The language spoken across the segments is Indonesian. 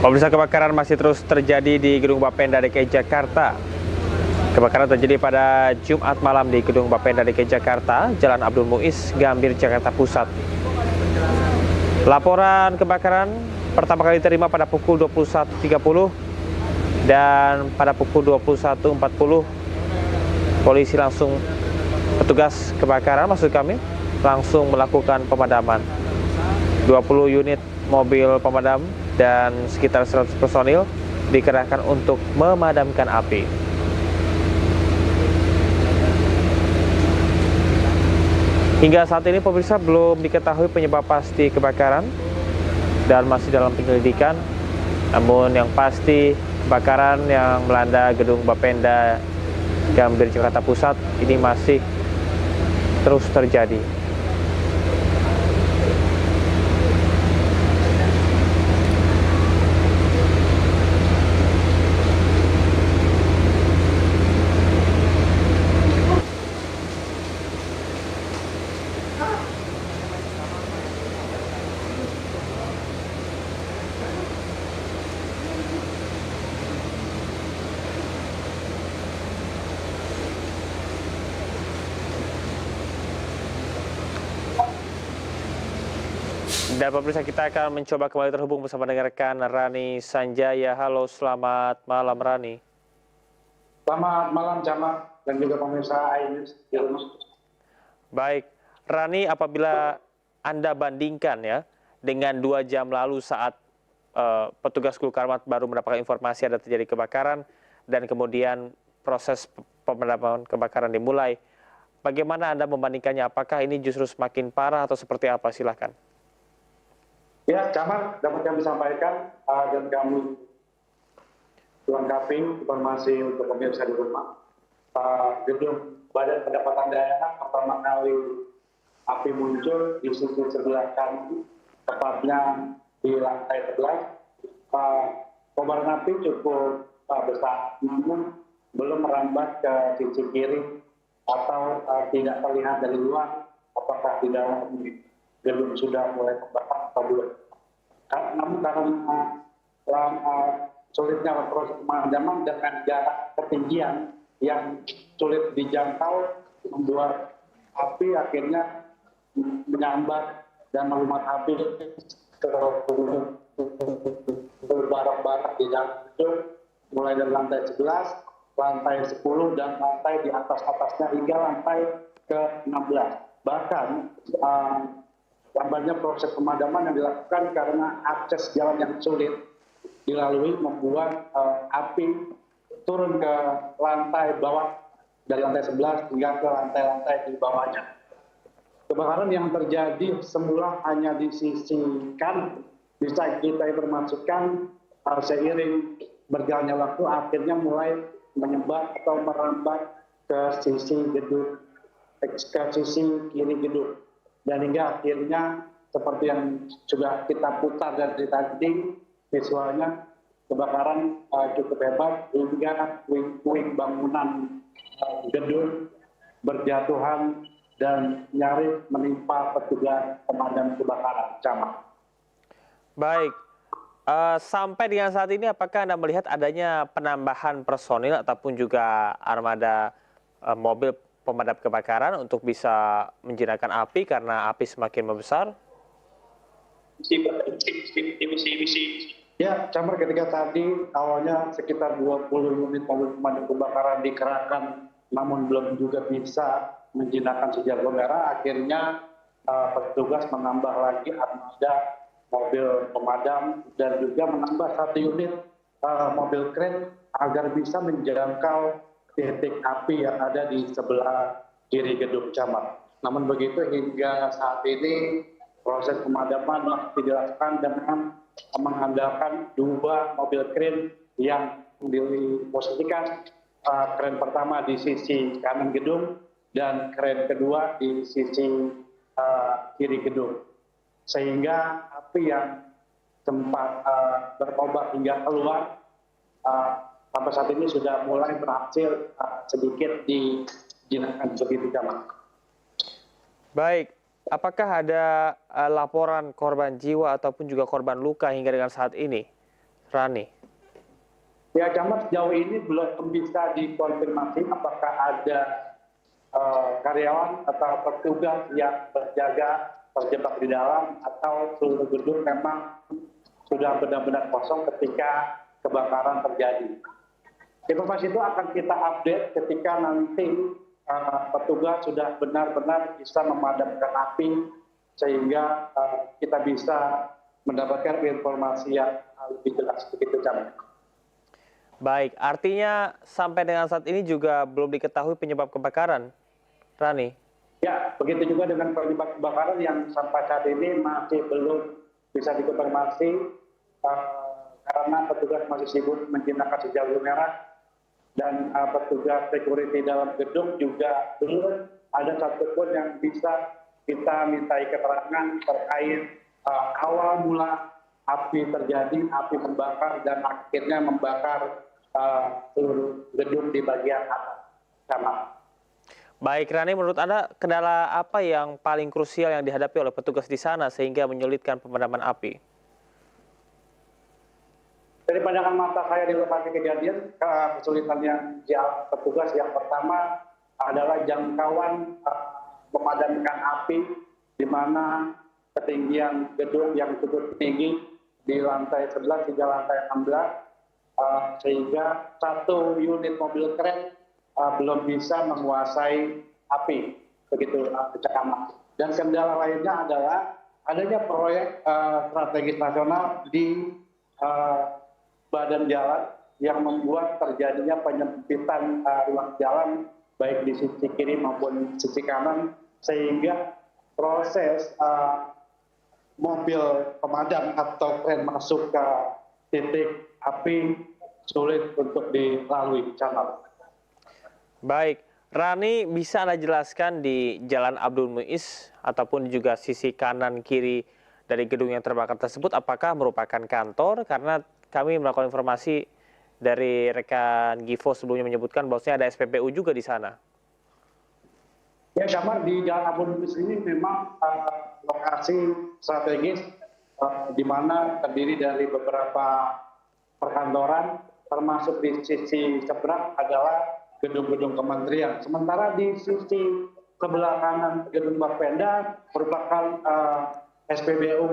Pemirsa, kebakaran masih terus terjadi di Gedung Bapenda DKI Jakarta. Kebakaran terjadi pada Jumat malam di Gedung Bapenda DKI Jakarta, Jalan Abdul Muiz, Gambir, Jakarta Pusat. Laporan kebakaran pertama kali diterima pada pukul 21.30 dan pada pukul 21.40 petugas kebakaran langsung melakukan pemadaman. 20 unit mobil pemadam dan sekitar 100 personil dikerahkan untuk memadamkan api. Hingga saat ini pemirsa belum diketahui penyebab pasti kebakaran dan masih dalam penyelidikan. Namun yang pasti kebakaran yang melanda Gedung Bapenda Gambir, Jakarta Pusat ini masih terus terjadi. Dan pemirsa, kita akan mencoba kembali terhubung bersama dengan rekan Rani Sanjaya. Halo, selamat malam Rani. Selamat malam Jamal dan juga pemirsa iNews di rumah. Baik, Rani, apabila Anda bandingkan ya dengan 2 jam lalu saat petugas Gulkarmat baru mendapatkan informasi ada terjadi kebakaran dan kemudian proses pemadaman kebakaran dimulai, bagaimana Anda membandingkannya? Apakah ini justru semakin parah atau seperti apa? Silahkan. Ya, Jamal, dapat kami sampaikan dan kami lengkapi informasi untuk pemirsa di rumah. Gedung Badan Pendapatan Daerah pertama kali api muncul di sisi sebelah kanan, tepatnya di lantai 11. Kobaran api cukup besar, namun belum merambat ke sisi kiri atau tidak terlihat dari luar apakah di dalam gedung sudah mulai terbakar atau belum. Namun karena sulitnya proses pemadaman dengan jarak ketinggian yang sulit dijangkau, membuat api akhirnya menyambar dan melumat api ke barak-barak di dalam gedung, mulai dari lantai 11, lantai 10, dan lantai di atas-atasnya hingga lantai ke-16. Bahkan lambatnya proses pemadaman yang dilakukan karena akses jalan yang sulit dilalui membuat api turun ke lantai bawah dari lantai 11 hingga ke lantai-lantai di bawahnya. Kebakaran yang terjadi semula hanya di sisi kanan, bisa kita informasikan seiring berjalannya waktu akhirnya mulai menyebar atau merambat ke sisi gedung, ke sisi kiri gedung. Dan hingga akhirnya seperti yang sudah kita putar dari tadi visualnya, kebakaran cukup hebat hingga puing-puing bangunan gedung berjatuhan dan nyaris menimpa petugas pemadam kebakaran. Camat. Baik, sampai dengan saat ini apakah Anda melihat adanya penambahan personil ataupun juga armada mobil pemadam kebakaran untuk bisa menjinakkan api karena api semakin membesar? Ya, Camar, ketika tadi awalnya sekitar 20 unit mobil pemadam kebakaran dikerahkan, namun belum juga bisa menjinakkan si jago merah, akhirnya petugas menambah lagi armada mobil pemadam dan juga menambah 1 unit mobil kren agar bisa menjangkau titik api yang ada di sebelah kiri gedung camat. Namun begitu hingga saat ini proses pemadaman masih dilakukan dengan mengandalkan 2 mobil kren yang diposisikan, kren pertama di sisi kanan gedung dan kren kedua di sisi kiri gedung. Sehingga api yang sempat berkobar hingga keluar sampai saat ini sudah mulai berhasil sedikit dijinakkan begitu, Jamal. Baik, apakah ada laporan korban jiwa ataupun juga korban luka hingga dengan saat ini? Rani? Ya, Camat, sejauh ini belum bisa dikonfirmasi apakah ada karyawan atau petugas yang berjaga terjebak di dalam atau seluruh gedung memang sudah benar-benar kosong ketika kebakaran terjadi. Informasi itu akan kita update ketika nanti petugas sudah benar-benar bisa memadamkan api sehingga kita bisa mendapatkan informasi yang lebih jelas begitu, Camat. Baik, artinya sampai dengan saat ini juga belum diketahui penyebab kebakaran, Rani? Ya, begitu juga dengan penyebab kebakaran yang sampai saat ini masih belum bisa dikonfirmasi karena petugas masih sibuk menjinakkan sejauh merah dan petugas security dalam gedung juga belum ada satupun yang bisa kita mintai keterangan terkait awal mula api terjadi, api membakar dan akhirnya membakar seluruh gedung di bagian atas. Sama. Baik, Rani, menurut Anda kendala apa yang paling krusial yang dihadapi oleh petugas di sana sehingga menyulitkan pemadaman api? Dari pandangan mata saya di lokasi kejadian, kesulitan yang petugas yang pertama adalah jangkauan memadamkan api, di mana ketinggian gedung yang cukup tinggi di lantai 11 hingga lantai 16, sehingga satu unit mobil kren belum bisa menguasai api, begitu Camat. Dan kendala lainnya adalah adanya proyek strategis nasional di badan jalan yang membuat terjadinya penyempitan ruang jalan baik di sisi kiri maupun sisi kanan, sehingga proses mobil pemadam atau kren masuk ke titik api sulit untuk dilalui, Camat. Baik, Rani, bisa Anda jelaskan di Jalan Abdul Muiz ataupun juga sisi kanan kiri dari gedung yang terbakar tersebut apakah merupakan kantor? Karena kami melakukan informasi dari rekan Givo sebelumnya menyebutkan bahwasanya ada SPBU juga di sana. Ya, Camat, di Jalan Abdul Muiz ini memang lokasi strategis di mana terdiri dari beberapa perkantoran, termasuk di sisi seberang adalah gedung-gedung kementerian. Sementara di sisi sebelah kanan gedung Bapenda merupakan SPBU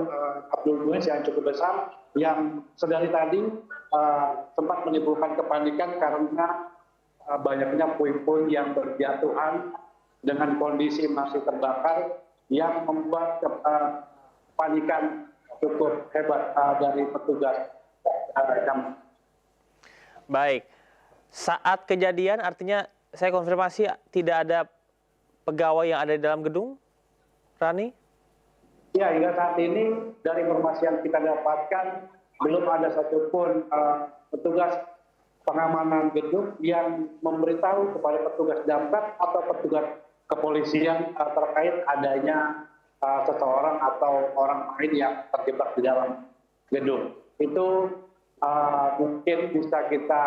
Abdul Muiz yang cukup besar, yang sedari tadi sempat menimbulkan kepanikan karena banyaknya puing-puing yang berjatuhan dengan kondisi masih terbakar yang membuat kepanikan cukup hebat dari petugas. Baik, saat kejadian artinya saya konfirmasi tidak ada pegawai yang ada di dalam gedung, Rani? Ya, hingga saat ini dari informasi yang kita dapatkan belum ada satupun petugas pengamanan gedung yang memberitahu kepada petugas damkar atau petugas kepolisian terkait adanya seseorang atau orang lain yang terjebak di dalam gedung. Itu mungkin bisa kita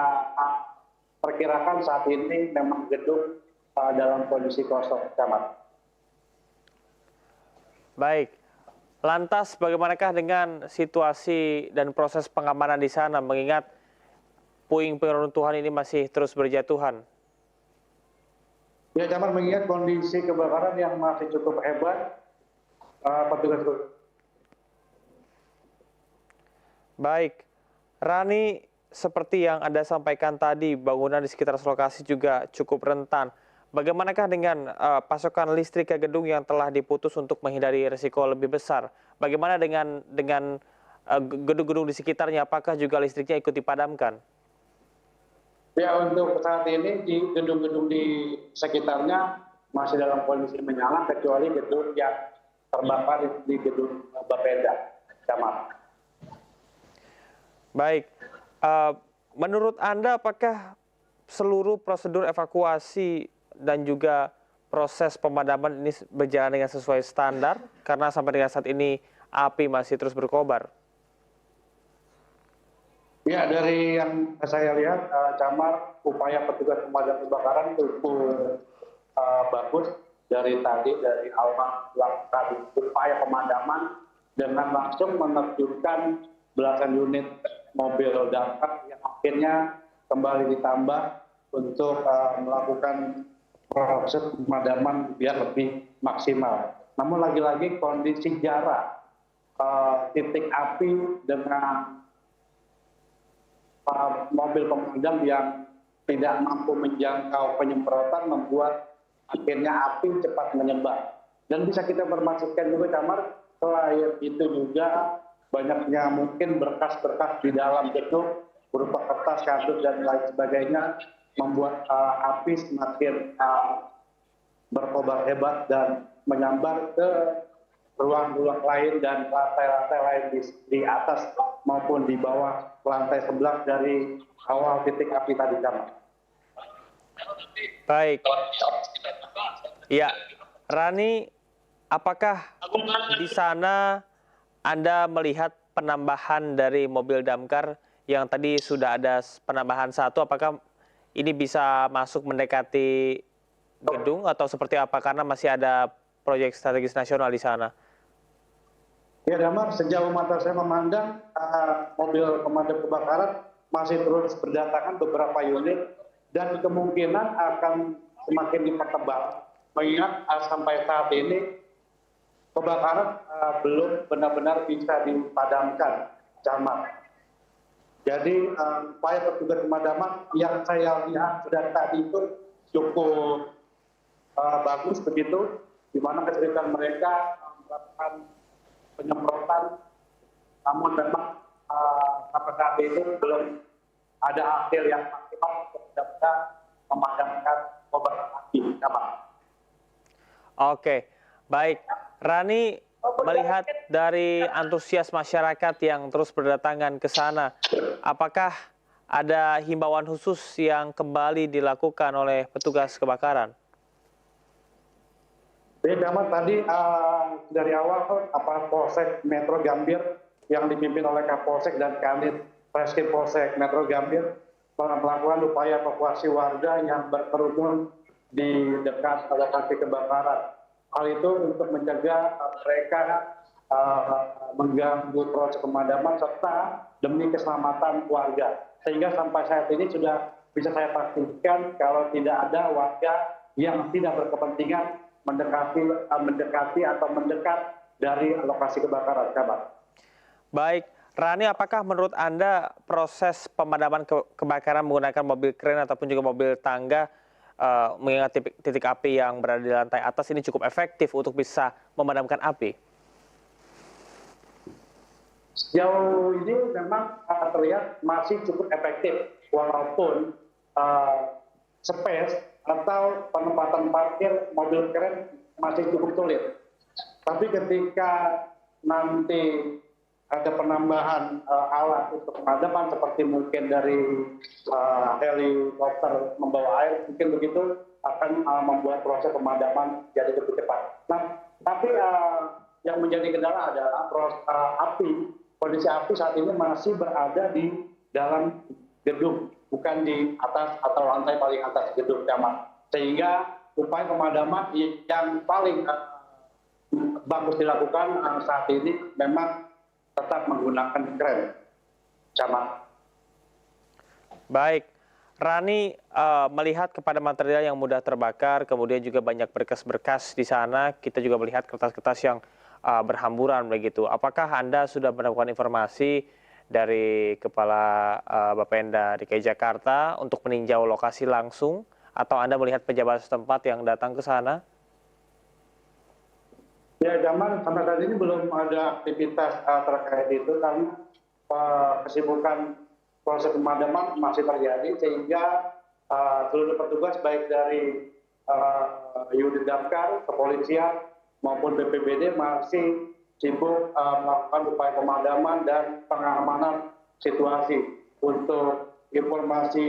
perkirakan saat ini memang gedung dalam kondisi kosong, Camat. Baik, lantas bagaimanakah dengan situasi dan proses pengamanan di sana mengingat puing-puing runtuhan ini masih terus berjatuhan? Ya, Camat, mengingat kondisi kebakaran yang masih cukup hebat, petugas. Baik, Rani, seperti yang Anda sampaikan tadi, bangunan di sekitar lokasi juga cukup rentan. Bagaimanakah dengan pasokan listrik ke gedung yang telah diputus untuk menghindari risiko lebih besar? Bagaimana dengan gedung-gedung di sekitarnya? Apakah juga listriknya ikut dipadamkan? Ya, untuk saat ini di gedung-gedung di sekitarnya masih dalam kondisi menyala, kecuali gedung yang terbakar di gedung Bapenda, Camat. Baik, menurut Anda apakah seluruh prosedur evakuasi dan juga proses pemadaman ini berjalan dengan sesuai standar? Karena sampai dengan saat ini api masih terus berkobar. Ya, dari yang saya lihat, Camat, upaya petugas pemadam kebakaran cukup bagus dari awal melakukan upaya pemadaman dengan langsung menerjunkan belasan unit mobil damkar yang akhirnya kembali ditambah untuk melakukan proses pemadaman biar lebih maksimal. Namun lagi-lagi kondisi jarak titik api dengan mobil pemadam yang tidak mampu menjangkau penyemprotan membuat akhirnya api cepat menyebar. Dan bisa kita informasikan juga, Kamar, selain itu juga banyaknya mungkin berkas-berkas di dalam gedung berupa kertas, kardus, dan lain sebagainya membuat api semakin berkobar hebat dan menyambar ke ruang-ruang lain dan lantai-lantai lain di atas maupun di bawah lantai 11 dari awal titik api tadi, Kamar. Baik. Ya, Rani, apakah di sana Anda melihat penambahan dari mobil damkar yang tadi sudah ada penambahan satu, apakah ini bisa masuk mendekati gedung atau seperti apa? Karena masih ada proyek strategis nasional di sana. Ya, Damar, sejauh mata saya memandang mobil pemadam kebakaran masih terus berdatangan beberapa unit dan kemungkinan akan semakin dipertebal. Mengingat sampai saat ini kebakaran belum benar-benar bisa dipadamkan, Camat. Jadi upaya petugas pemadaman yang saya lihat sudah tadi itu cukup bagus begitu, di mana kesulitan mereka melakukan penyemprotan, namun memang sampai saat ini belum ada hasil yang maksimal untuk bisa memadamkan kobaran api. Oke, baik. Rani, melihat dari antusias masyarakat yang terus berdatangan ke sana, apakah ada himbauan khusus yang kembali dilakukan oleh petugas kebakaran? Jadi tadi dari awal Polsek Metro Gambir yang dipimpin oleh Kapolsek dan Kanit Reskrim Polsek Metro Gambir melakukan upaya evakuasi warga yang berkerumun di dekat lokasi kebakaran. Hal itu untuk mencegah mereka mengganggu proses pemadaman serta demi keselamatan warga. Sehingga sampai saat ini sudah bisa saya pastikan kalau tidak ada warga yang tidak berkepentingan mendekati atau mendekat dari lokasi kebakaran, Kabar. Baik, Rani, apakah menurut Anda proses pemadaman kebakaran menggunakan mobil kren ataupun juga mobil tangga mengingat titik api yang berada di lantai atas ini cukup efektif untuk bisa memadamkan api? Sejauh ini memang terlihat masih cukup efektif, walaupun space atau penempatan parkir mobil keren masih cukup sulit. Tapi ketika nanti ada penambahan alat untuk pemadaman seperti mungkin dari helikopter membawa air, mungkin begitu akan membuat proses pemadaman jadi lebih cepat. Nah, tapi yang menjadi kendala adalah kondisi api saat ini masih berada di dalam gedung, bukan di atas atau lantai paling atas gedung, Camat. Sehingga upaya pemadaman yang paling bagus dilakukan saat ini memang tetap menggunakan kren, Camat. Baik, Rani, melihat kepada material yang mudah terbakar, kemudian juga banyak berkas-berkas di sana, kita juga melihat kertas-kertas yang berhamburan begitu. Apakah Anda sudah mendapatkan informasi dari Kepala Bapenda DKI Jakarta untuk meninjau lokasi langsung, atau Anda melihat pejabat setempat yang datang ke sana? Ya, Jamal, sampai saat ini belum ada aktivitas terkait itu karena kesibukan proses pemadaman masih terjadi, sehingga seluruh petugas baik dari unit damkar, kepolisian maupun BPBD masih sibuk melakukan upaya pemadaman dan pengamanan situasi. Untuk informasi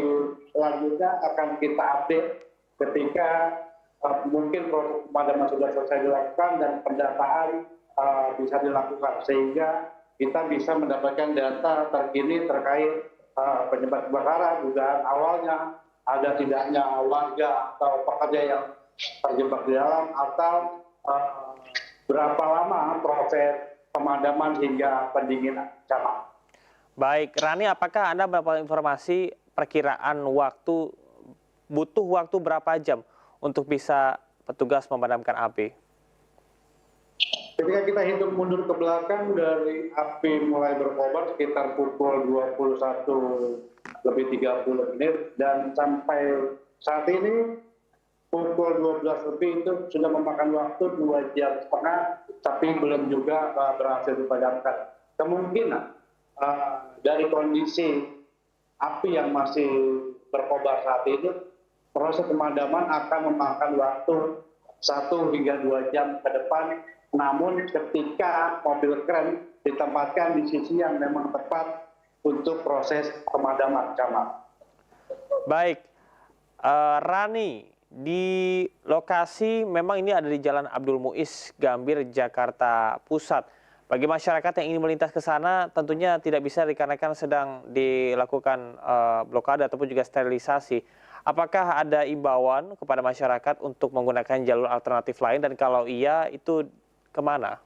selanjutnya akan kita update ketika mungkin proses pemadaman sudah selesai dilakukan dan pendataan bisa dilakukan, sehingga kita bisa mendapatkan data terkini terkait penyebab kebakaran, dugaan awalnya ada tidaknya warga atau pekerja yang terjebak di dalam, atau berapa lama proses pemadaman hingga pendinginan, Camat. Baik, Rani, apakah Anda mendapatkan informasi perkiraan waktu, butuh waktu berapa jam untuk bisa petugas memadamkan api? Ketika kita hitung mundur ke belakang dari api mulai berkobar sekitar pukul 21:30 dan sampai saat ini pukul 12 lebih itu sudah memakan waktu 2,5 jam, tapi belum juga berhasil dipadamkan. Kemungkinan dari kondisi api yang masih berkobar saat ini, proses pemadaman akan memakan waktu 1 hingga 2 jam ke depan. Namun ketika mobil kren ditempatkan di sisi yang memang tepat untuk proses pemadaman, Camat. Baik, Rani, di lokasi memang ini ada di Jalan Abdul Muiz, Gambir, Jakarta Pusat. Bagi masyarakat yang ingin melintas ke sana, tentunya tidak bisa dikarenakan sedang dilakukan blokade ataupun juga sterilisasi. Apakah ada imbauan kepada masyarakat untuk menggunakan jalur alternatif lain, dan kalau iya, itu kemana?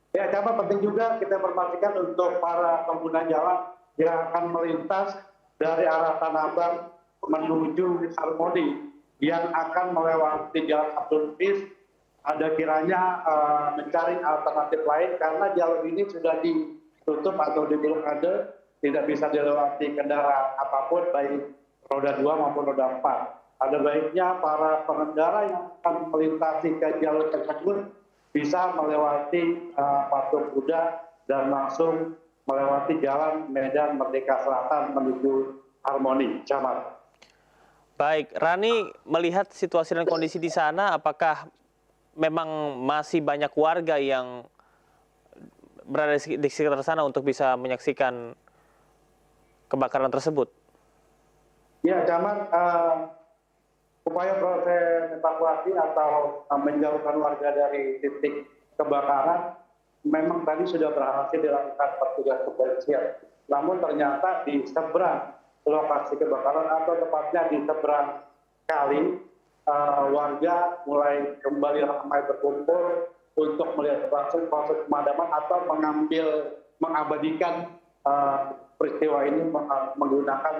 Ya, Camat, penting juga kita informasikan untuk para pengguna jalan yang akan melintas dari arah Tanah Abang menuju Harmoni yang akan melewati Jalan Abdul Muiz, ada kiranya mencari alternatif lain karena jalur ini sudah ditutup atau diblokade, tidak bisa dilewati kendaraan apapun, baik roda 2 maupun roda 4. Ada baiknya para pengendara yang akan melintasi ke jalur tersebut bisa melewati patung kuda dan langsung melewati Jalan Medan Merdeka Selatan menuju Harmoni, Camat. Baik, Rani, melihat situasi dan kondisi di sana, apakah memang masih banyak warga yang berada di sekitar sana untuk bisa menyaksikan kebakaran tersebut? Ya, Camat, upaya proses evakuasi atau menjauhkan warga dari titik kebakaran memang tadi sudah berhasil dilakukan petugas kepolisian. Namun ternyata di seberang lokasi kebakaran atau tepatnya di seberang kali, warga mulai kembali ramai berkumpul untuk melihat langsung proses pemadaman atau mengabadikan peristiwa ini menggunakan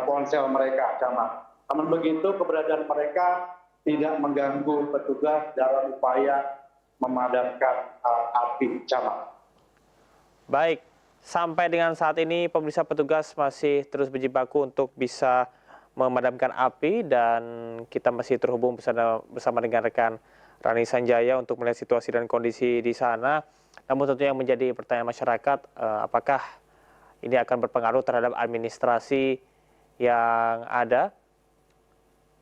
ponsel mereka, Camat. Namun begitu, keberadaan mereka tidak mengganggu petugas dalam upaya memadamkan api, Camat. Baik, sampai dengan saat ini pemirsa, petugas masih terus berjibaku untuk bisa memadamkan api, dan kita masih terhubung bersama dengan rekan Rani Sanjaya untuk melihat situasi dan kondisi di sana. Namun tentunya yang menjadi pertanyaan masyarakat, apakah ini akan berpengaruh terhadap administrasi yang ada,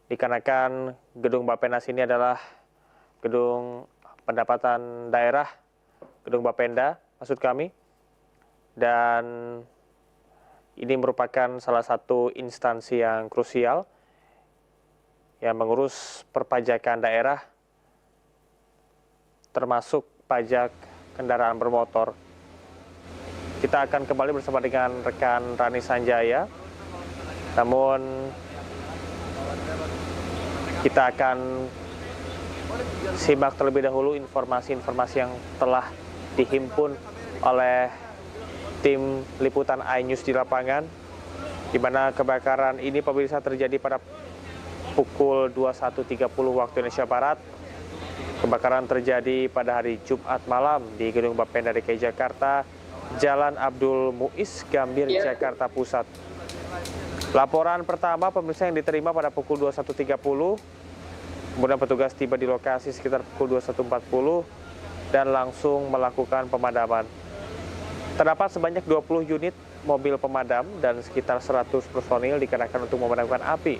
dikarenakan gedung Bappenas ini adalah gedung pendapatan daerah, gedung Bapenda maksud kami, dan ini merupakan salah satu instansi yang krusial yang mengurus perpajakan daerah, termasuk pajak kendaraan bermotor. Kita akan kembali bersama dengan rekan Rani Sanjaya, namun kita akan simak terlebih dahulu informasi-informasi yang telah dihimpun oleh tim liputan iNews di lapangan, di mana kebakaran ini pemirsa terjadi pada pukul 21.30 waktu Indonesia Barat. Kebakaran terjadi pada hari Jumat malam di gedung Bapenda DKI Jakarta, Jalan Abdul Muiz, Gambir, Jakarta Pusat. Laporan pertama pemirsa yang diterima pada pukul 21.30, kemudian petugas tiba di lokasi sekitar pukul 21.40 dan langsung melakukan pemadaman. Terdapat sebanyak 20 unit mobil pemadam dan sekitar 100 personil dikerahkan untuk memadamkan api.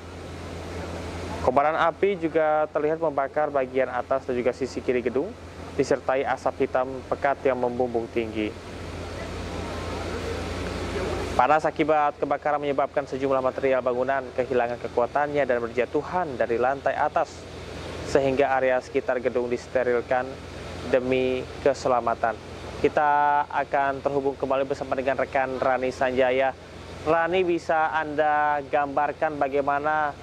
Kobaran api juga terlihat membakar bagian atas dan juga sisi kiri gedung, disertai asap hitam pekat yang membumbung tinggi. Panas akibat kebakaran menyebabkan sejumlah material bangunan kehilangan kekuatannya dan berjatuhan dari lantai atas, sehingga area sekitar gedung disterilkan demi keselamatan. Kita akan terhubung kembali bersama dengan rekan Rani Sanjaya. Rani, bisa Anda gambarkan bagaimana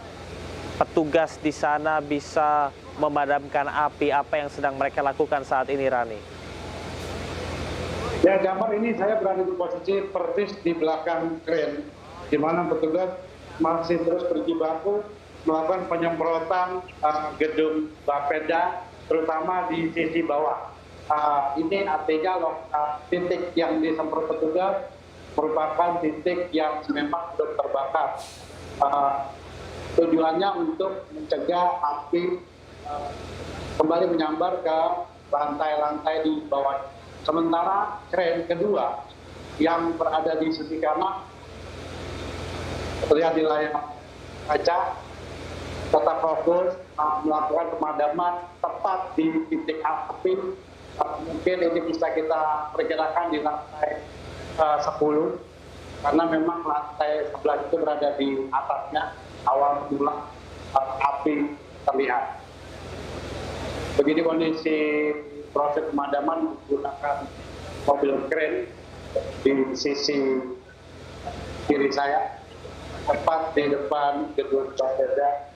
petugas di sana bisa memadamkan api? Apa yang sedang mereka lakukan saat ini, Rani? Ya, gambar ini saya berada di posisi persis di belakang kren, di mana petugas masih terus berjibaku melakukan penyemprotan gedung Bapeda, terutama di sisi bawah. Ini artinya titik yang disemprot petugas merupakan titik yang memang belum terbakar. Tujuannya untuk mencegah api kembali menyambar ke lantai-lantai di bawah. Sementara kren kedua yang berada di sisi kanan terlihat di layar kaca tetap fokus melakukan pemadaman tepat di titik api. Mungkin ini bisa kita perkirakan di lantai 10 karena memang lantai 11 itu berada di atasnya awal mula api terlihat. Begini kondisi proses pemadaman menggunakan mobil kren di sisi kiri saya, tepat di depan gedung Bapeda.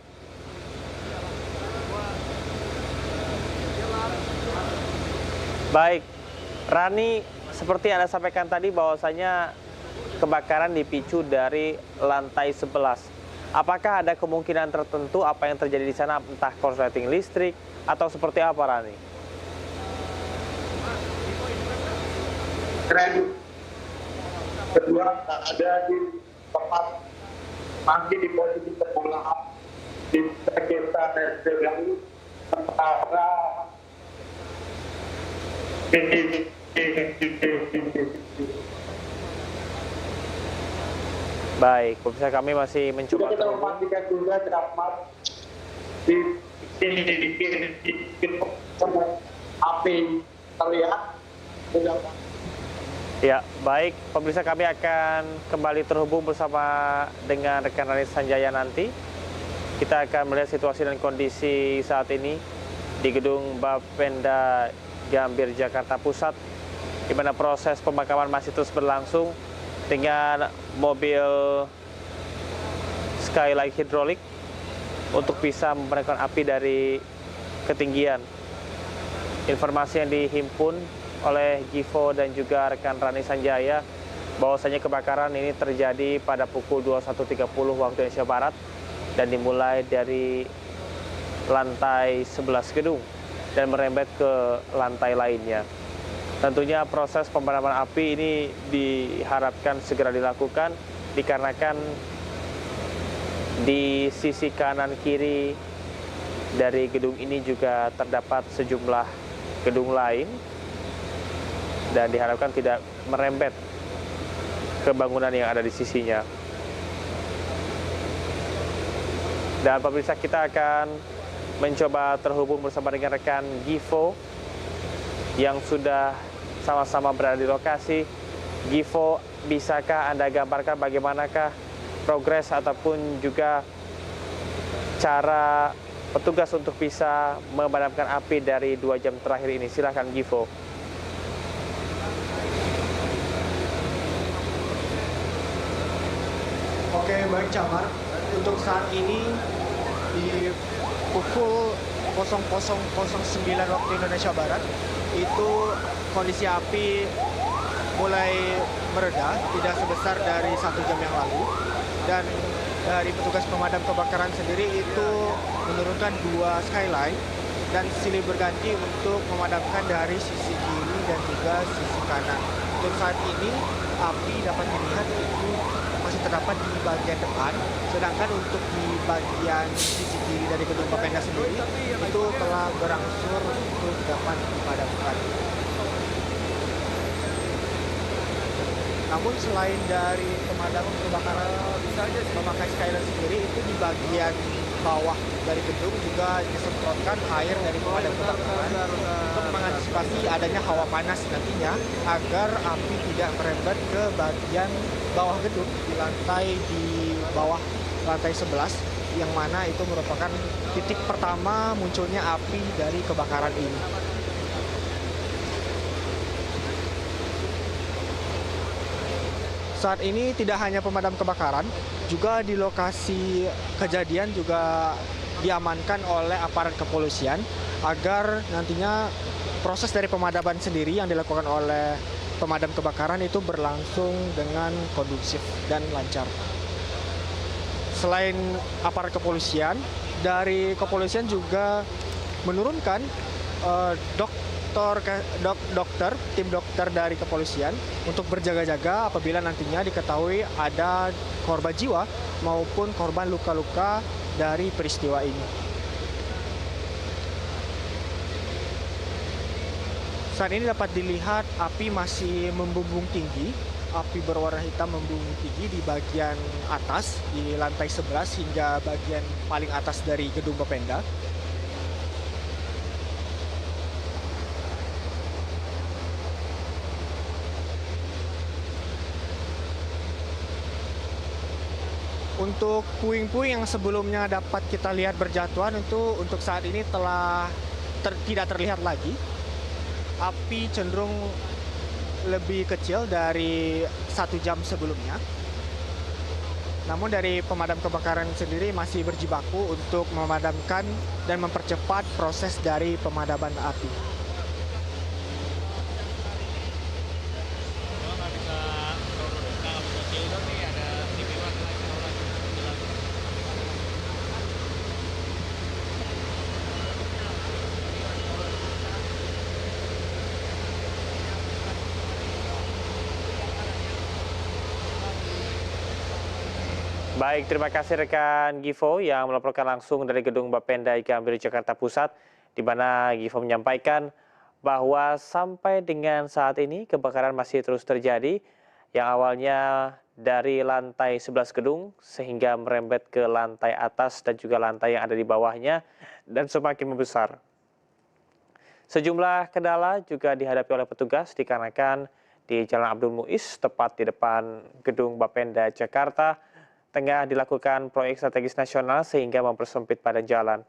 Baik, Rani, seperti Anda sampaikan tadi bahwasanya kebakaran dipicu dari lantai 11. Apakah ada kemungkinan tertentu apa yang terjadi di sana, entah korsleting listrik atau seperti apa, Rani? Kren kedua ada di tempat masih di posisi terpulang di sekitar SDGI antara Baik, pemirsa kami masih mencoba kita memastikan juga ceramah di api terlihat. Ya, baik, pemirsa kami akan kembali terhubung bersama dengan rekan Rani Sanjaya nanti. Kita akan melihat situasi dan kondisi saat ini di gedung Bapenda Gambir, Jakarta Pusat, di mana proses pemakaman masih terus berlangsung dengan mobil skylight hidrolik untuk bisa memadamkan api dari ketinggian. Informasi yang dihimpun oleh Givo dan juga rekan Rani Sanjaya bahwasanya kebakaran ini terjadi pada pukul 21.30 waktu Indonesia Barat dan dimulai dari lantai 11 gedung dan merembet ke lantai lainnya. Tentunya proses pemadaman api ini diharapkan segera dilakukan dikarenakan di sisi kanan kiri dari gedung ini juga terdapat sejumlah gedung lain dan diharapkan tidak merembet ke bangunan yang ada di sisinya. Dan pemirsa, kita akan mencoba terhubung bersama dengan rekan Givo yang sudah sama-sama berada di lokasi. Givo, bisakah Anda gambarkan bagaimanakah progres ataupun juga cara petugas untuk bisa memadamkan api dari 2 jam terakhir ini? Silahkan Givo. Oke, baik Camar. Untuk saat ini di pukul 00.09 waktu Indonesia Barat itu kondisi api mulai mereda, tidak sebesar dari 1 jam yang lalu, dan dari petugas pemadam kebakaran sendiri itu menurunkan 2 skyline dan silih berganti untuk memadamkan dari sisi kiri dan juga sisi kanan. Untuk saat ini api dapat dilihat itu masih terdapat di bagian depan, sedangkan untuk di bagian sisi kiri dari gedung Bapenda sendiri itu telah berangsur untuk dapat dipadamkan. Namun selain dari pemadam kebakaran memakai skyline sendiri, itu di bagian bawah dari gedung juga disemprotkan air dari pemadam kebakaran untuk mengantisipasi adanya hawa panas nantinya agar api tidak merembet ke bagian bawah gedung di bawah lantai 11 yang mana itu merupakan titik pertama munculnya api dari kebakaran ini. Saat ini tidak hanya pemadam kebakaran, juga di lokasi kejadian juga diamankan oleh aparat kepolisian agar nantinya proses dari pemadaman sendiri yang dilakukan oleh pemadam kebakaran itu berlangsung dengan kondusif dan lancar. Selain aparat kepolisian, dari kepolisian juga menurunkan tim dokter dari kepolisian untuk berjaga-jaga apabila nantinya diketahui ada korban jiwa maupun korban luka-luka dari peristiwa ini. Saat ini dapat dilihat api masih membumbung tinggi, api berwarna hitam membumbung tinggi di bagian atas, di lantai 11 hingga bagian paling atas dari gedung Bapenda. Untuk puing-puing yang sebelumnya dapat kita lihat berjatuhan itu untuk saat ini telah tidak terlihat lagi. Api cenderung lebih kecil dari 1 jam sebelumnya. Namun dari pemadam kebakaran sendiri masih berjibaku untuk memadamkan dan mempercepat proses dari pemadaman api. Baik, terima kasih rekan Givo yang melaporkan langsung dari gedung Bapenda Gambir Jakarta Pusat, di mana Givo menyampaikan bahwa sampai dengan saat ini kebakaran masih terus terjadi, yang awalnya dari lantai 11 gedung sehingga merembet ke lantai atas dan juga lantai yang ada di bawahnya dan semakin membesar. Sejumlah kendala juga dihadapi oleh petugas dikarenakan di Jalan Abdul Muiz, tepat di depan gedung Bapenda Jakarta, tengah dilakukan proyek strategis nasional sehingga mempersempit badan jalan.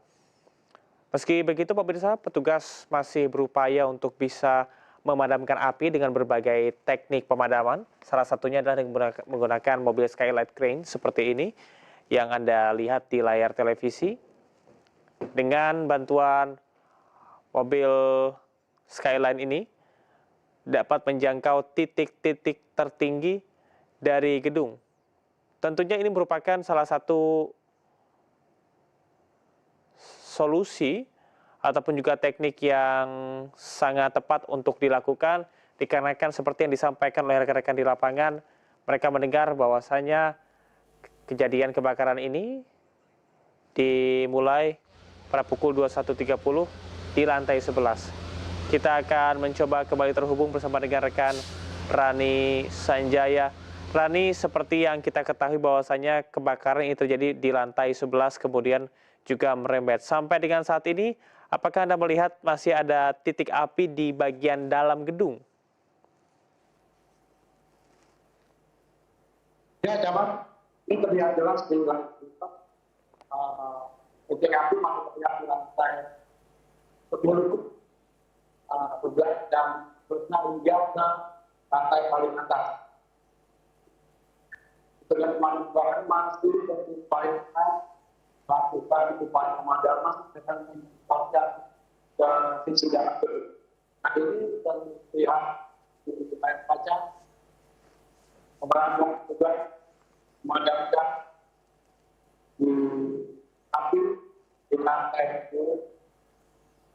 Meski begitu, pemirsa, petugas masih berupaya untuk bisa memadamkan api dengan berbagai teknik pemadaman. Salah satunya adalah dengan menggunakan mobil skylight crane seperti ini yang Anda lihat di layar televisi. Dengan bantuan mobil skyline ini dapat menjangkau titik-titik tertinggi dari gedung. Tentunya ini merupakan salah satu solusi ataupun juga teknik yang sangat tepat untuk dilakukan, dikarenakan seperti yang disampaikan oleh rekan-rekan di lapangan, mereka mendengar bahwasanya kejadian kebakaran ini dimulai pada pukul 21.30 di lantai 11. Kita akan mencoba kembali terhubung bersama dengan rekan Rani Sanjaya. Rani, seperti yang kita ketahui bahwasanya kebakaran ini terjadi di lantai 11 kemudian juga merembet. Sampai dengan saat ini, apakah Anda melihat masih ada titik api di bagian dalam gedung? Ya, Jamal, ini terlihat jelas di lantai titik api masih terlihat di lantai 10 dan terusnya hingga ke lantai paling atas. Dengan pemadam masih mengupayakan melakukan upaya pemadaman dengan menempatkan ke sisi dalam gedung. Nah, ini terlihat di layar kaca pemadam juga memadamkan di api di lantai 10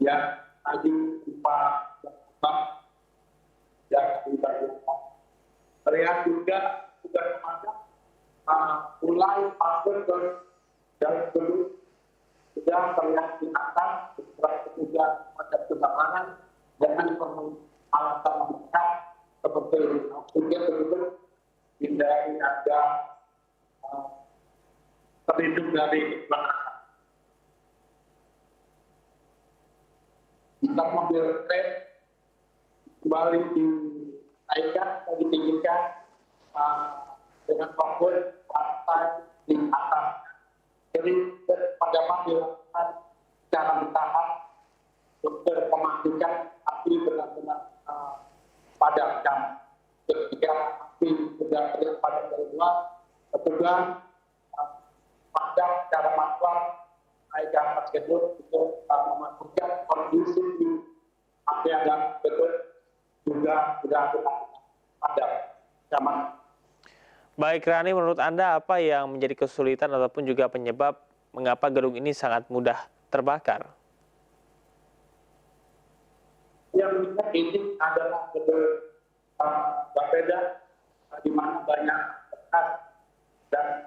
yang tadi pipa yang dibagikan. Terlihat juga pemadam mulai masuk ke dalam gedung, sudah terlihat di atas beberapa petugas pemadam kebakaran dengan peralatan lengkap seperti oksigen tersebut, hindari ada terlindung dari kebakaran. Kita mobil crane kembali dinaikkan dan ditinggikan dengan fokus lantai di atas. Jadi pemadaman dilakukan secara bertahap untuk memastikan api benar-benar padamkan. Ketika api sudah terlihat padam dari luar, petugas padam secara manual naik ke atas gedung untuk memastikan kondisi di api agak betul juga sudah kita padam. Zaman. Baik Rani, menurut Anda apa yang menjadi kesulitan ataupun juga penyebab mengapa gedung ini sangat mudah terbakar? Yang ini adalah gedung Bapeda di mana banyak bekas dan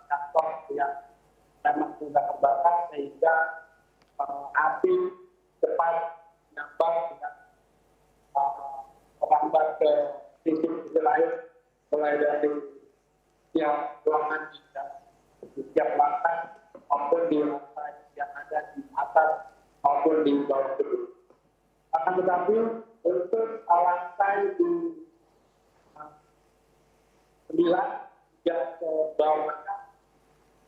kantor yang memang sudah terbakar sehingga api cepat menyambar dengan merambat ke sisi lain, mulai dari tiap ruangan dan tiap lantai maupun di lantai yang ada di atas maupun di bawah gedung. Akan tetapi untuk lantai di 9 yang ke bawahnya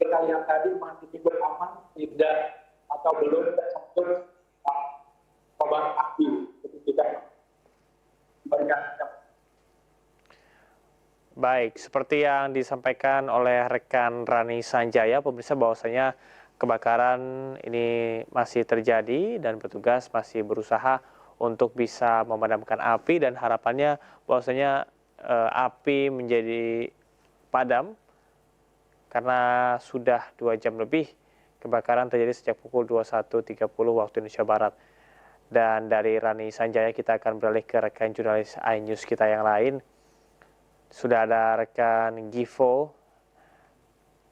kita lihat tadi masih cukup aman, tidak atau belum tersentuh kobaran api. Itu tidak memberikan. Baik, seperti yang disampaikan oleh rekan Rani Sanjaya, pemirsa, bahwasanya kebakaran ini masih terjadi dan petugas masih berusaha untuk bisa memadamkan api dan harapannya bahwasanya api menjadi padam karena sudah 2 jam lebih kebakaran terjadi sejak pukul 21.30 waktu Indonesia Barat. Dan dari Rani Sanjaya kita akan beralih ke rekan jurnalis iNews kita yang lain. Sudah ada rekan Givo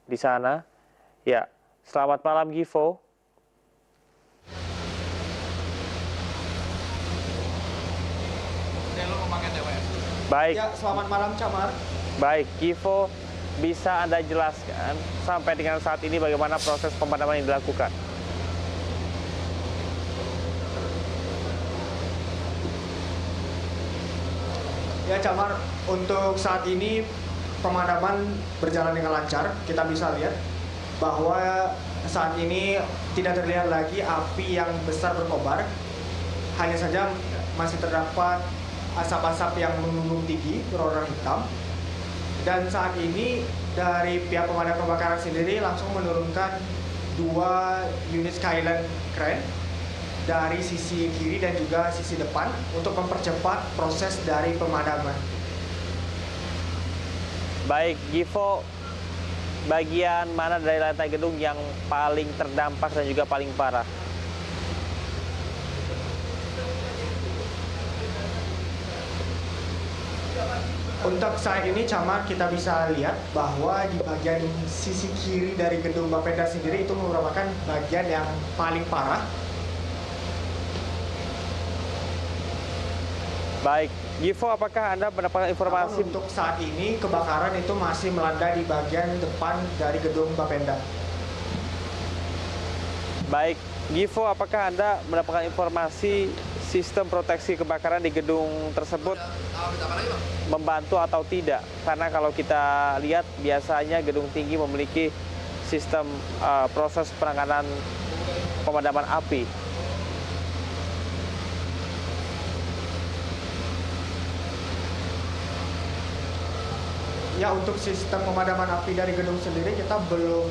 di sana. Ya, selamat malam Givo. Baik. Ya, selamat malam Camar. Baik, Givo, bisa Anda jelaskan sampai dengan saat ini bagaimana proses pemadaman yang dilakukan? Ya Camar, untuk saat ini pemadaman berjalan dengan lancar. Kita bisa lihat bahwa saat ini tidak terlihat lagi api yang besar berkobar. Hanya saja masih terdapat asap-asap yang membumbung tinggi berwarna hitam. Dan saat ini dari pihak pemadam kebakaran sendiri langsung menurunkan 2 unit Skyline crane dari sisi kiri dan juga sisi depan untuk mempercepat proses dari pemadaman. Baik, Givo, bagian mana dari lantai gedung yang paling terdampak dan juga paling parah? Untuk saat ini Camar, kita bisa lihat bahwa di bagian sisi kiri dari gedung Bapeda sendiri itu merupakan bagian yang paling parah. Baik, Givo, apakah Anda mendapatkan informasi? Namun untuk saat ini kebakaran itu masih melanda di bagian depan dari gedung Bapenda. Baik, Givo, apakah Anda mendapatkan informasi sistem proteksi kebakaran di gedung tersebut membantu atau tidak? Karena kalau kita lihat biasanya gedung tinggi memiliki sistem proses penanganan pemadaman api. Ya, untuk sistem pemadaman api dari gedung sendiri kita belum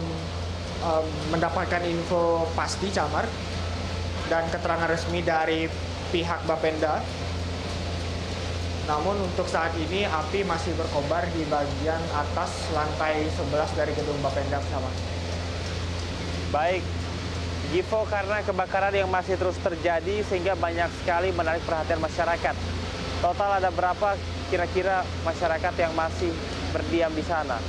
mendapatkan info pasti Camar dan keterangan resmi dari pihak Bapenda. Namun untuk saat ini api masih berkobar di bagian atas lantai 11 dari gedung Bapenda Camar. Baik, Givo, karena kebakaran yang masih terus terjadi sehingga banyak sekali menarik perhatian masyarakat. Total ada berapa kira-kira masyarakat yang masih berdiam di sana?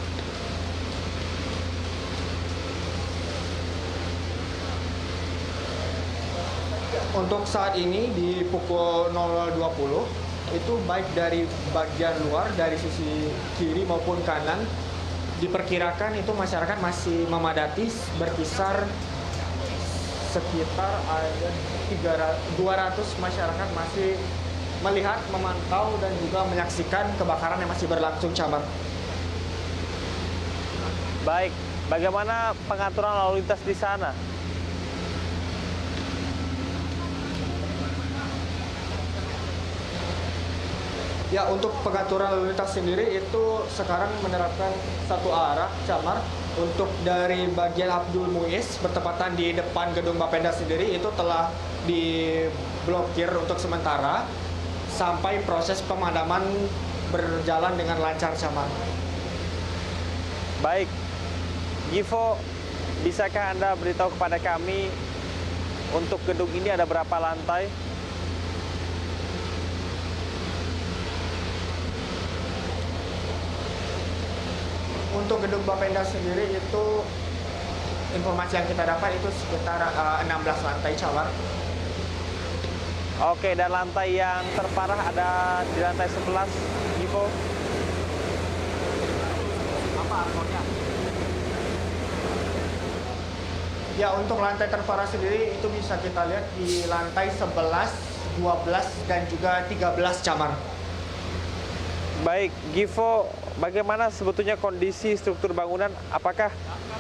Untuk saat ini di pukul 00.20 itu baik dari bagian luar dari sisi kiri maupun kanan diperkirakan itu masyarakat masih memadati berkisar sekitar ada 200 masyarakat masih melihat, memantau dan juga menyaksikan kebakaran yang masih berlangsung Camar. Baik, bagaimana pengaturan lalu lintas di sana? Ya, untuk pengaturan lalu lintas sendiri itu sekarang menerapkan satu arah Camar. Untuk dari bagian Abdul Muiz bertepatan di depan gedung Bapenda sendiri itu telah diblokir untuk sementara sampai proses pemadaman berjalan dengan lancar, Camar. Baik, Givo, bisakah Anda beritahu kepada kami untuk gedung ini ada berapa lantai? Untuk gedung Bapenda sendiri itu informasi yang kita dapat itu sekitar 16 lantai, Camar. Oke, dan lantai yang terparah ada di lantai 11, Givo. Apa artinya? Ya, untuk lantai terparah sendiri itu bisa kita lihat di lantai 11, 12, dan juga 13, Camar. Baik, Givo, bagaimana sebetulnya kondisi struktur bangunan? Apakah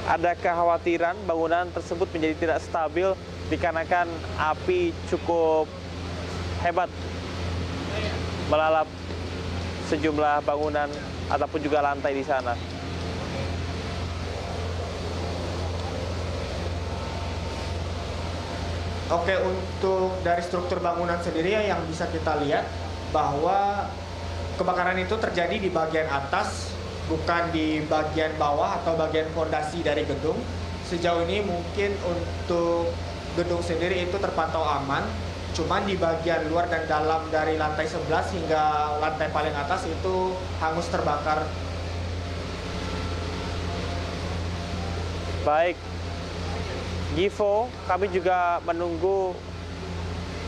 ada kekhawatiran bangunan tersebut menjadi tidak stabil dikarenakan api cukup hebat melalap sejumlah bangunan ataupun juga lantai di sana? Oke, untuk dari struktur bangunan sendiri yang bisa kita lihat bahwa kebakaran itu terjadi di bagian atas, bukan di bagian bawah atau bagian fondasi dari gedung. Sejauh ini mungkin untuk gedung sendiri itu terpantau aman, cuman di bagian luar dan dalam dari lantai 11 hingga lantai paling atas itu hangus terbakar. Baik, Givo, kami juga menunggu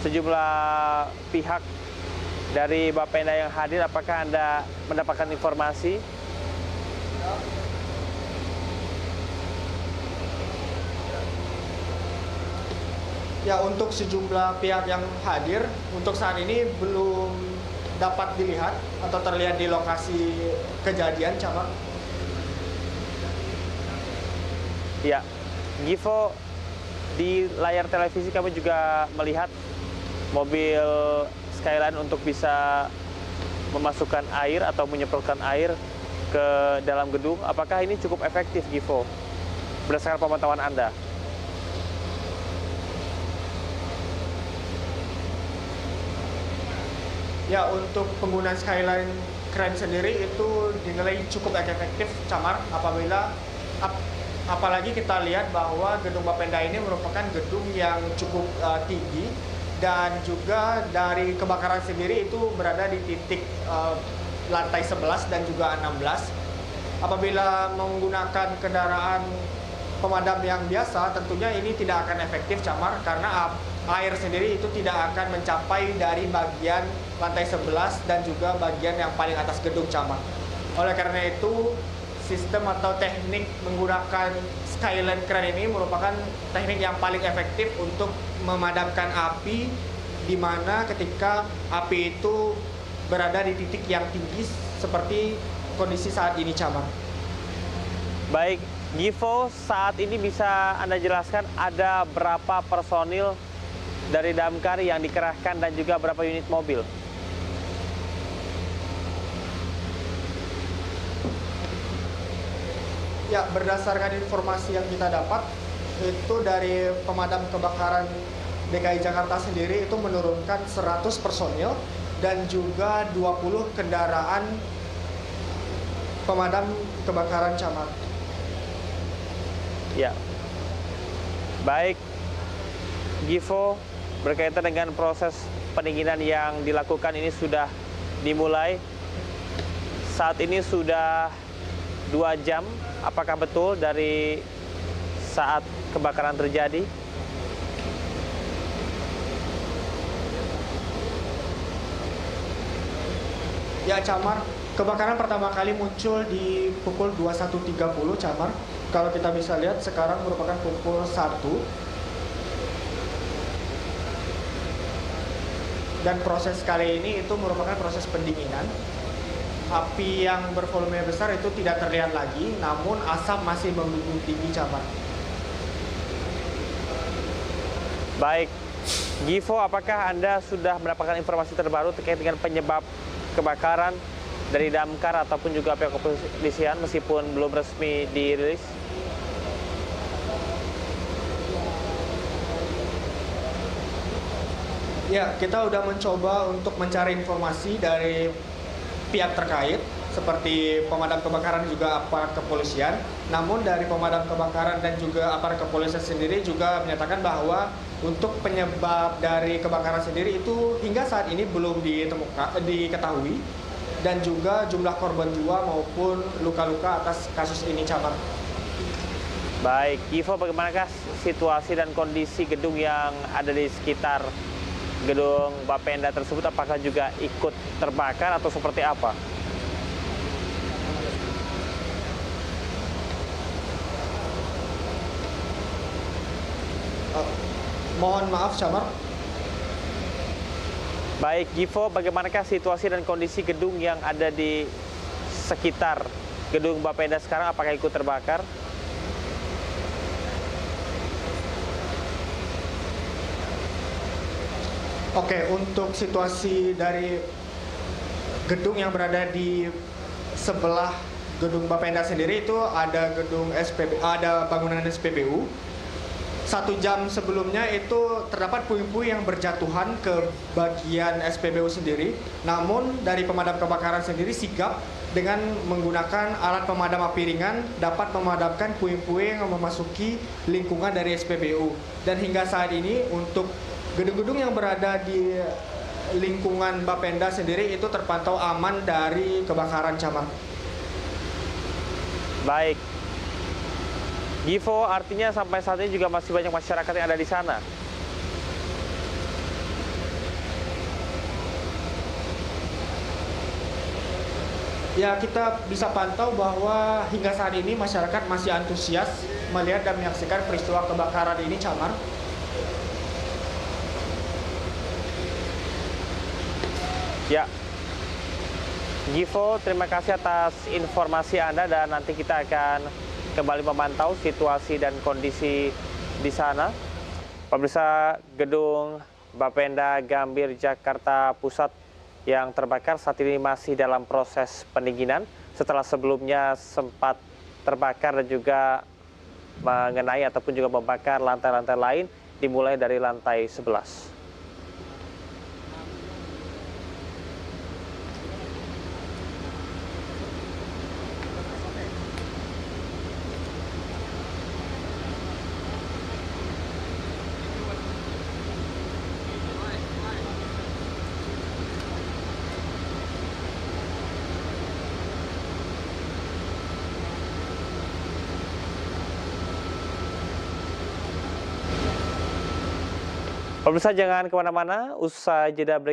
sejumlah pihak dari Bapenda yang hadir. Apakah Anda mendapatkan informasi? Ya, untuk sejumlah pihak yang hadir untuk saat ini belum dapat dilihat atau terlihat di lokasi kejadian, Camar. Ya, Givo, di layar televisi kami juga melihat mobil Skyline untuk bisa memasukkan air atau menyemprotkan air ke dalam gedung. Apakah ini cukup efektif, Givo, berdasarkan pemantauan Anda? Ya, untuk penggunaan Skyline Crane sendiri itu dinilai cukup efektif, Camar, apalagi kita lihat bahwa gedung Bapenda ini merupakan gedung yang cukup tinggi dan juga dari kebakaran sendiri itu berada di titik lantai 11 dan juga 16. Apabila menggunakan kendaraan pemadam yang biasa, tentunya ini tidak akan efektif, Camar, karena air sendiri itu tidak akan mencapai dari bagian lantai 11 dan juga bagian yang paling atas gedung, Camar. Oleh karena itu, sistem atau teknik menggunakan Skyline Crane ini merupakan teknik yang paling efektif untuk memadamkan api, di mana ketika api itu berada di titik yang tinggi seperti kondisi saat ini, Camar. Baik, Givo, saat ini bisa Anda jelaskan ada berapa personil dari damkar yang dikerahkan dan juga berapa unit mobil? Ya, berdasarkan informasi yang kita dapat, itu dari pemadam kebakaran DKI Jakarta sendiri itu menurunkan 100 personil dan juga 20 kendaraan pemadam kebakaran, Camar. Ya, baik, Givo, berkaitan dengan proses pendinginan yang dilakukan ini sudah dimulai. Saat ini sudah 2 jam. Apakah betul dari saat kebakaran terjadi? Ya, Camar, kebakaran pertama kali muncul di pukul 21.30, Camar. Kalau kita bisa lihat sekarang merupakan pukul 1. Dan proses kali ini itu merupakan proses pendinginan. Api yang bervolume besar itu tidak terlihat lagi, namun asap masih membumbung tinggi, Camar. Baik, Givo, apakah Anda sudah mendapatkan informasi terbaru terkait dengan penyebab kebakaran dari damkar ataupun juga pihak kepolisian meskipun belum resmi dirilis? Ya, kita udah mencoba untuk mencari informasi dari pihak terkait seperti pemadam kebakaran juga aparat kepolisian. Namun dari pemadam kebakaran dan juga aparat kepolisian sendiri juga menyatakan bahwa untuk penyebab dari kebakaran sendiri itu hingga saat ini belum diketahui, dan juga jumlah korban jiwa maupun luka-luka atas kasus ini, Camar. Baik, Givo, bagaimanakah situasi dan kondisi gedung yang ada di sekitar gedung Bapenda tersebut? Apakah juga ikut terbakar atau seperti apa? Mohon maaf, Camar. Baik, Givo, bagaimanakah situasi dan kondisi gedung yang ada di sekitar gedung Bapenda sekarang? Apakah ikut terbakar? Oke, untuk situasi dari gedung yang berada di sebelah gedung Bapenda sendiri itu ada ada bangunan SPBU. 1 jam sebelumnya itu terdapat puing-puing yang berjatuhan ke bagian SPBU sendiri. Namun dari pemadam kebakaran sendiri sigap dengan menggunakan alat pemadam api ringan dapat memadamkan puing-puing yang memasuki lingkungan dari SPBU. Dan hingga saat ini untuk gedung-gedung yang berada di lingkungan Bapenda sendiri itu terpantau aman dari kebakaran, Camar. Baik, Givo, artinya sampai saat ini juga masih banyak masyarakat yang ada di sana. Ya, kita bisa pantau bahwa hingga saat ini masyarakat masih antusias melihat dan menyaksikan peristiwa kebakaran ini, Camar. Ya, Givo, terima kasih atas informasi Anda dan nanti kita akan kembali memantau situasi dan kondisi di sana. Pemirsa, gedung Bapenda Gambir Jakarta Pusat yang terbakar saat ini masih dalam proses pendinginan setelah sebelumnya sempat terbakar dan juga mengenai ataupun juga membakar lantai-lantai lain dimulai dari lantai 11. Pemirsa, jangan kemana-mana, usai jeda break